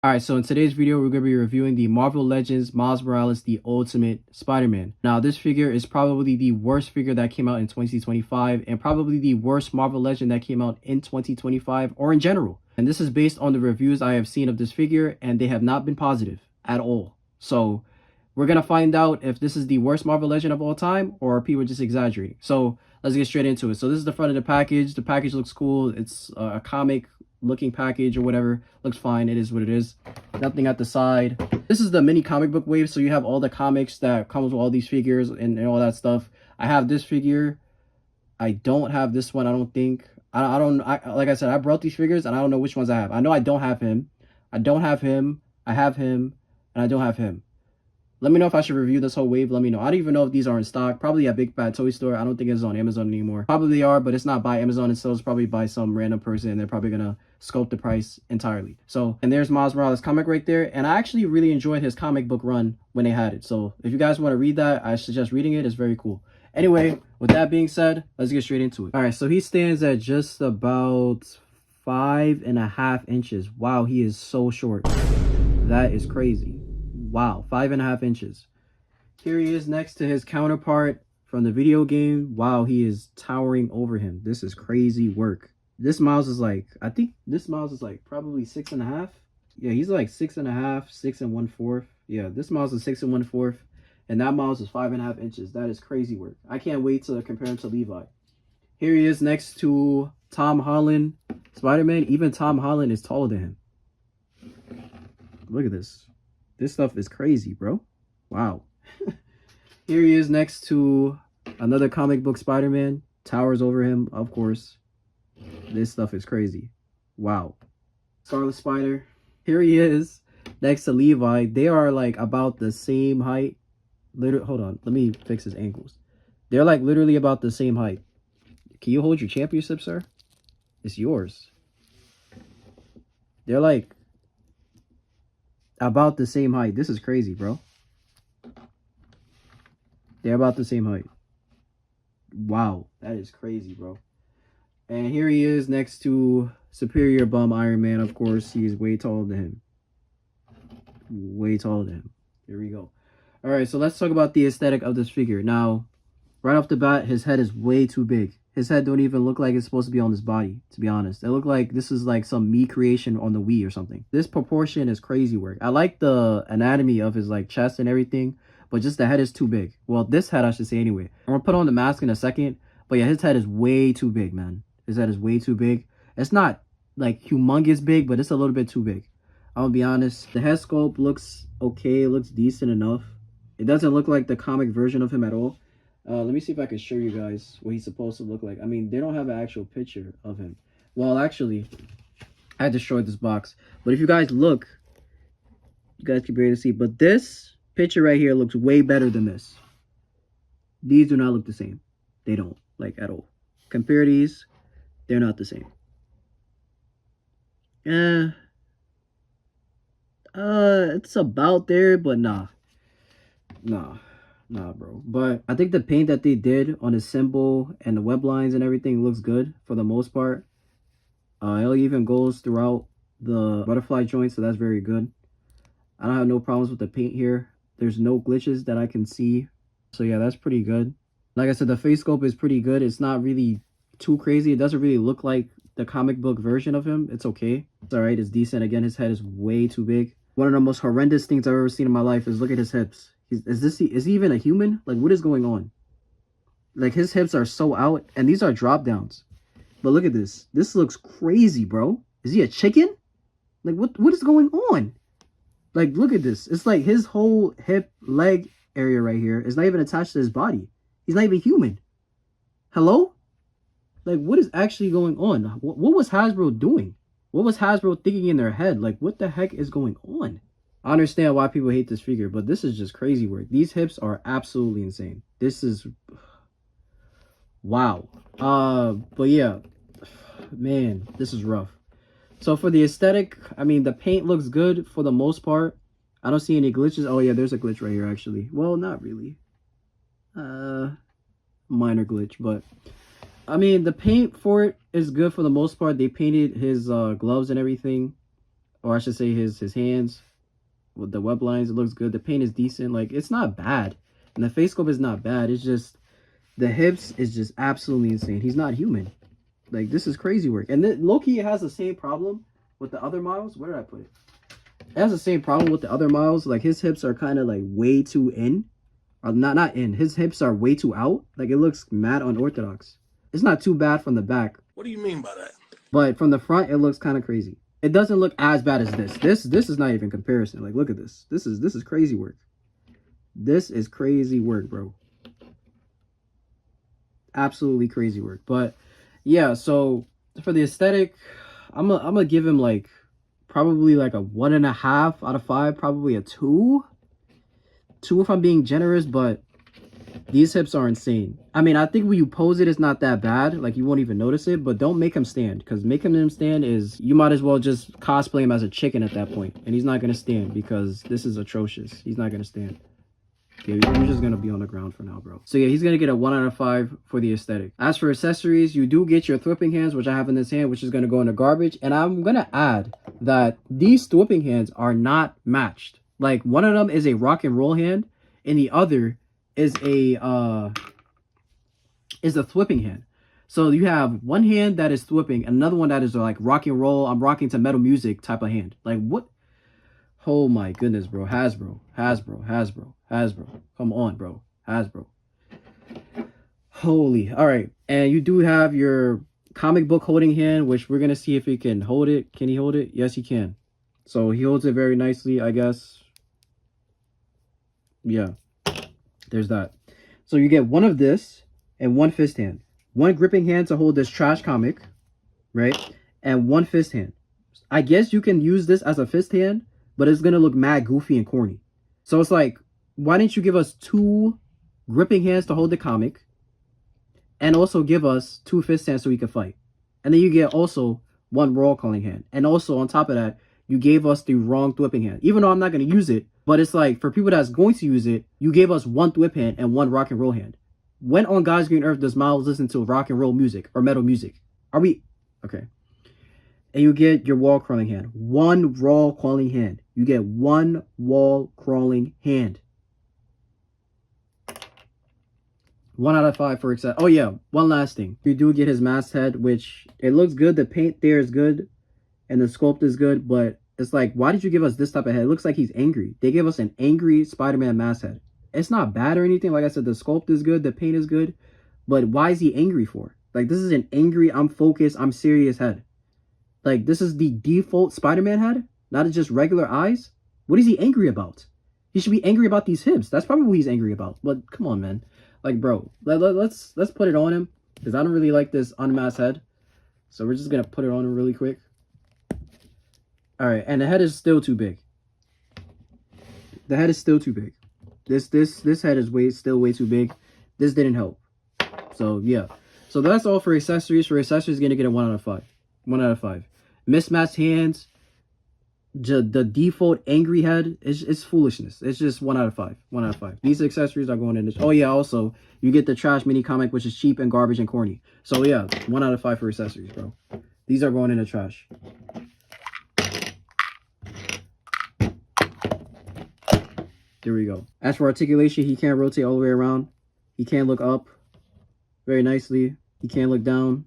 Alright, so in today's video, we're going to be reviewing the Marvel Legends Miles Morales, the Ultimate Spider-Man. Now, this figure is probably the worst figure that came out in 2025 and probably the worst Marvel Legend that came out in 2025 or in general. And this is based on the reviews I have seen of this figure, and they have not been positive at all. So, we're going to find out if this is the worst Marvel Legend of all time or are people just exaggerating. So, let's get straight into it. So, this is the front of the package. The package looks cool. It's a comic looking package or whatever. Looks fine. It is what it is. Nothing at the side. This is the mini comic book wave, so you have all the comics that comes with all these figures and all that stuff. I have this figure. I don't have this one. I don't think. Like I said, I brought these figures and I don't know which ones I have. I know I don't have him. I don't have him. I have him and I don't have him. Let me know if I should review this whole wave. Let me know. I don't even know if these are in stock. Probably at Big Bad Toy Store. I don't think it's on Amazon anymore. Probably are, but it's not by Amazon itself. It's probably by some random person, and they're probably going to sculpt the price entirely. So, and there's Miles Morales comic right there. And I actually really enjoyed his comic book run when they had it. So, if you guys want to read that, I suggest reading it. It's very cool. Anyway, with that being said, let's get straight into it. All right, so he stands at just about 5.5 inches. Wow, he is so short. That is crazy. Wow, 5.5 inches. Here he is next to his counterpart from the video game. Wow, he is towering over him. This is crazy work. This Miles is like, I think this Miles is like probably 6.5. Yeah, he's like 6.5, 6 1/4. Yeah, this Miles is 6 1/4. And that Miles is 5.5 inches. That is crazy work. I can't wait to compare him to Levi. Here he is next to Tom Holland, Spider-Man. Even Tom Holland is taller than him. Look at this. This stuff is crazy, bro. Wow. Here he is next to another comic book Spider-Man. Towers over him, of course. This stuff is crazy. Wow. Scarlet Spider. Here he is next to Levi. They are like about the same height. Hold on. Let me fix his ankles. They're like literally about the same height. Can you hold your championship, sir? It's yours. They're like about the same height. This is crazy, bro. They're about the same height. Wow, that is crazy, bro. And here he is next to Superior Bum Iron Man. Of course, he is way taller than him. Way taller than him. Here we go. All right, so let's talk about the aesthetic of this figure. Now, right off the bat, his head is way too big. His head don't even look like it's supposed to be on his body, to be honest. It looked like this is like some me creation on the Wii or something. This proportion is crazy work. I like the anatomy of his like chest and everything, but just the head is too big. Well, this head I should say anyway. I'm gonna put on the mask in a second, but yeah, his head is way too big, man. His head is way too big. It's not like humongous big, but it's a little bit too big. I'm gonna be honest. The head sculpt looks okay. It looks decent enough. It doesn't look like the comic version of him at all. Let me see if I can show you guys what he's supposed to look like. I mean, they don't have an actual picture of him. Well, actually, I destroyed this box. But if you guys look, you guys can barely see. But this picture right here looks way better than this. These do not look the same. They don't, like, at all. Compare these, they're not the same. It's about there, but nah. Nah, bro. But I think the paint that they did on the symbol and the web lines and everything looks good for the most part. It even goes throughout the butterfly joint, so that's very good. I don't have no problems with the paint here. There's no glitches that I can see. So yeah, that's pretty good. Like I said, the face sculpt is pretty good. It's not really too crazy. It doesn't really look like the comic book version of him. It's okay. It's alright. It's decent. Again, his head is way too big. One of the most horrendous things I've ever seen in my life is look at his hips. Is he even a human? Like, what is going on? Like, his hips are so out, and these are drop downs. But look at this. This looks crazy, bro. Is he a chicken? Like, what is going on? Like, look at this. It's like his whole hip, leg area right here is not even attached to his body. He's not even human. Hello? Like, what is actually going on? What was Hasbro doing? What was Hasbro thinking in their head? Like, what the heck is going on? I understand why people hate this figure, but this is just crazy work. These hips are absolutely insane. This is... wow. But yeah. Man, this is rough. So for the aesthetic, I mean, the paint looks good for the most part. I don't see any glitches. Oh yeah, there's a glitch right here, actually. Well, not really. Minor glitch, but... I mean, the paint for it is good for the most part. They painted his gloves and everything. or I should say his hands with the web lines. It looks good. The paint is decent. Like, it's not bad, and the face sculpt is not bad. It's just the hips is just absolutely insane. He's not human. Like, this is crazy work. And then Loki has the same problem with the other models. Where did I put it? It has the same problem with the other models. Like, his hips are kind of like way too in, or not in. His hips are way too out. Like, it looks mad unorthodox. It's not too bad from the back. What do you mean by that? But from the front, it looks kind of crazy. It doesn't look as bad as this. This is not even comparison. Like, look at this. This is crazy work. This is crazy work, bro. Absolutely crazy work. But yeah, so for the aesthetic, I'm gonna give him like probably like a 1.5 out of 5, probably a 2 if I'm being generous. But these hips are insane. I mean, I think when you pose it, it's not that bad. Like, you won't even notice it. But don't make him stand, because making him stand is, you might as well just cosplay him as a chicken at that point. And he's not gonna stand, because this is atrocious. He's not gonna stand. Okay, you're just gonna be on the ground for now, bro. So yeah, he's gonna get a 1 out of 5 for the aesthetic. As for accessories, you do get your thwipping hands, which I have in this hand, which is gonna go in the garbage. And I'm gonna add that these thwipping hands are not matched. Like, one of them is a rock and roll hand, and the other is a thwipping hand. So you have one hand that is thwipping, another one that is like rock and roll, I'm rocking to metal music type of hand. Like, what? Oh my goodness, bro. Hasbro. Come on, bro. Hasbro. Holy. All right. And you do have your comic book holding hand, which we're going to see if he can hold it. Can he hold it? Yes, he can. So he holds it very nicely, I guess. Yeah. There's that. So you get one of this and one fist hand. One gripping hand to hold this trash comic, right? And one fist hand. I guess you can use this as a fist hand, but it's going to look mad goofy and corny. So it's like, why didn't you give us 2 gripping hands to hold the comic, and also give us 2 fist hands so we can fight? And then you get also 1 roll calling hand. And also on top of that, you gave us the wrong thwipping hand. Even though I'm not going to use it, but it's like, for people that's going to use it, you gave us 1 thwip hand and 1 rock and roll hand. When on God's green earth does Miles listen to rock and roll music or metal music? Are we... Okay. And you get your wall crawling hand. 1 wall crawling hand. You get 1 wall crawling hand. 1 out of 5 for access. Oh yeah, one last thing. You do get his masthead, which it looks good. The paint there is good, and the sculpt is good. But it's like, why did you give us this type of head? It looks like he's angry. They gave us an angry Spider-Man masthead. It's not bad or anything. Like I said, the sculpt is good. The paint is good. But why is he angry for? Like, this is an angry, I'm focused, I'm serious head. Like, this is the default Spider-Man head, not just regular eyes. What is he angry about? He should be angry about these hips. That's probably what he's angry about. But come on, man. Like, bro, let's put it on him, because I don't really like this unmasked head. So we're just gonna put it on him really quick. All right, and the head is still too big. The head is still too big. This head is still way too big. This didn't help. So yeah. So that's all for accessories. For accessories, gonna get a 1 out of 5. 1 out of 5. Mismatched hands. The default angry head is foolishness. It's just 1 out of 5. 1 out of 5. These accessories are going in this. Oh yeah, also you get the trash mini comic, which is cheap and garbage and corny. So yeah, 1 out of 5 for accessories, bro. These are going in the trash. There we go. As for articulation, he can't rotate all the way around. He can't look up very nicely. He can't look down.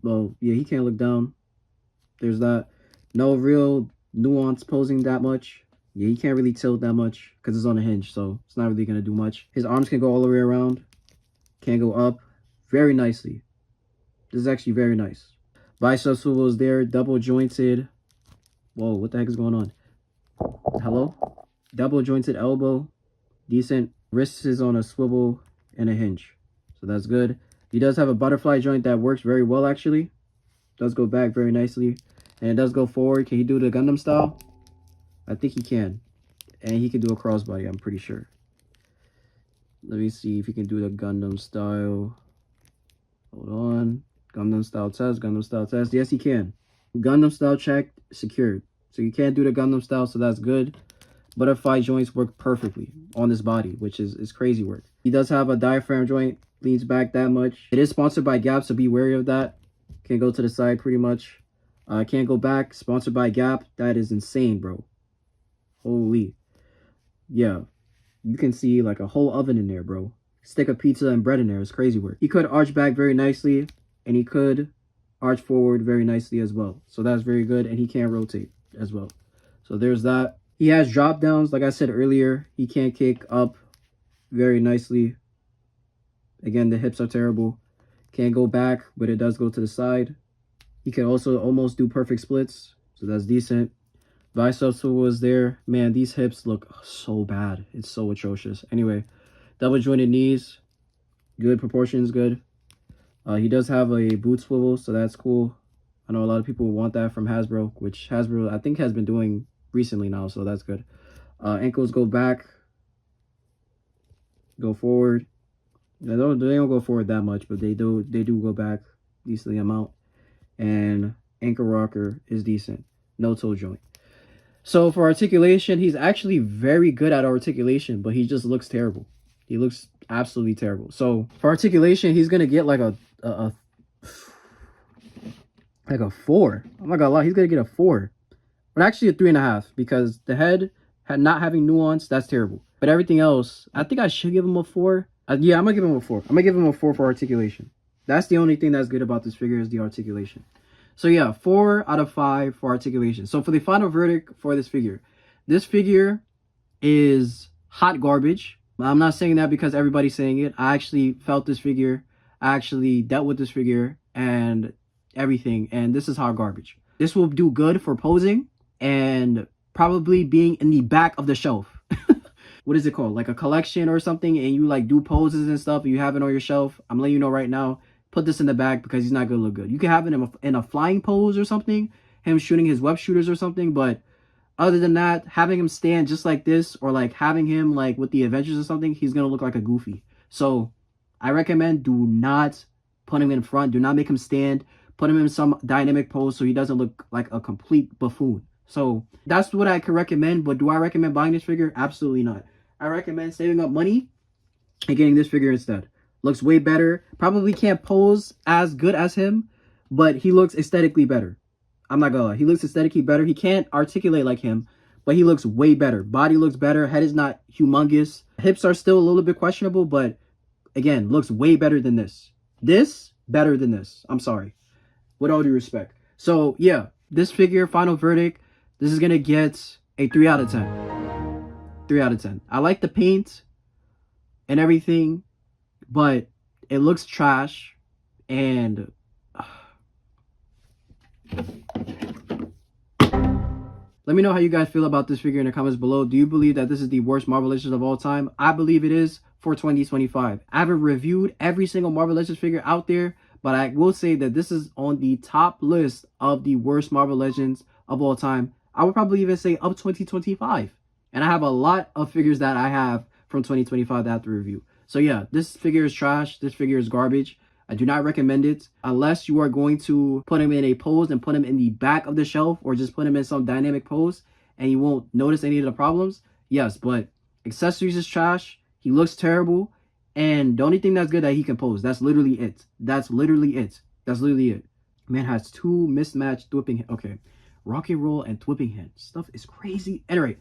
Well, yeah, he can't look down. There's that. No real nuance posing that much. Yeah, he can't really tilt that much because it's on a hinge, so it's not really going to do much. His arms can go all the way around. Can't go up. Very nicely. This is actually very nice. Bicep swivel is there. Double jointed. Whoa, what the heck is going on? Hello? Double jointed elbow. Decent. Wrist is on a swivel and a hinge. So that's good. He does have a butterfly joint that works very well, actually. Does go back very nicely. And it does go forward. Can he do the Gundam style? I think he can. And he can do a crossbody, I'm pretty sure. Let me see if he can do the Gundam style. Hold on. Gundam style test. Gundam style test. Yes, he can. Gundam style checked. Secured. So you can't do the Gundam style, so that's good. Butterfly joints work perfectly on this body, which is crazy work. He does have a diaphragm joint. Leans back that much. It is sponsored by Gap, so be wary of that. Can go to the side pretty much. Can't Go Back, sponsored by Gap. That is insane, bro. Holy. Yeah. You can see like a whole oven in there, bro. Stick of pizza and bread in there. It's crazy work. He could arch back very nicely, and he could arch forward very nicely as well. So that's very good, and he can rotate as well. So there's that. He has drop downs, like I said earlier. He can't kick up very nicely. Again, the hips are terrible. Can't go back, but it does go to the side. He can also almost do perfect splits, so that's decent. Bicep swivel is there. Man, these hips look so bad. It's so atrocious. Anyway, double jointed knees, good proportions, good. He does have a boot swivel, so that's cool. I know a lot of people want that from Hasbro, which Hasbro I think has been doing recently now, so that's good. Ankles go back, go forward. They don't go forward that much, but they do go back decently amount. And ankle rocker is decent. No toe joint. So for articulation, he's actually very good at articulation, but he just looks terrible. He looks absolutely terrible. So for articulation, he's gonna get like a 4. I'm not gonna lie, he's gonna get a 4, but actually a 3.5 because the head not having nuance, that's terrible. But everything else, I think I should give him a 4. Yeah, I'm gonna give him a 4. I'm gonna give him a 4 for articulation. That's the only thing that's good about this figure is the articulation. So yeah, 4 out of 5 for articulation. So for the final verdict for this figure is hot garbage. I'm not saying that because everybody's saying it. I actually felt this figure. I actually dealt with this figure and everything. And this is hot garbage. This will do good for posing and probably being in the back of the shelf. What is it called? Like a collection or something, and you like do poses and stuff, and you have it on your shelf. I'm letting you know right now, put this in the back because he's not gonna look good. You can have it in a flying pose or something, him shooting his web shooters or something, but other than that, having him stand just like this, or like having him like with the Avengers or something, he's gonna look like a goofy. So I recommend do not put him in front, do not make him stand, put him in some dynamic pose so he doesn't look like a complete buffoon. So that's what I could recommend, but do I recommend buying this figure? Absolutely not. I recommend saving up money and getting this figure instead. Looks way better. Probably can't pose as good as him, but he looks aesthetically better. I'm not gonna lie. He looks aesthetically better. He can't articulate like him, but he looks way better. Body looks better. Head is not humongous. Hips are still a little bit questionable, but again, looks way better than this. This, better than this. I'm sorry. With all due respect. So, yeah, this figure, final verdict, this is gonna get a 3 out of 10. 3 out of 10. I like the paint and everything, but it looks trash. And let me know how you guys feel about this figure in the comments below. Do you believe that this is the worst Marvel Legends of all time? I believe it is for 2025. I haven't reviewed every single Marvel Legends figure out there, but I will say that this is on the top list of the worst Marvel Legends of all time. I would probably even say up 2025. And I have a lot of figures that I have from 2025 that I have to review. So yeah, this figure is trash. This figure is garbage. I do not recommend it unless you are going to put him in a pose and put him in the back of the shelf or just put him in some dynamic pose and you won't notice any of the problems. Yes, but accessories is trash. He looks terrible. And the only thing that's good that he can pose. That's literally it. That's literally it. That's literally it. Man has 2 mismatched whipping. Okay. Rock and roll and whipping hands. Stuff is crazy. Anyway,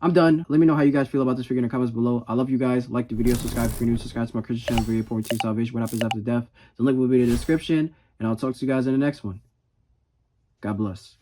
I'm done. Let me know how you guys feel about this figure in the comments below. I love you guys. Like the video, subscribe if you're new, subscribe to my Christian channel. Very important to salvation. What happens after death? The link will be in the description. And I'll talk to you guys in the next one. God bless.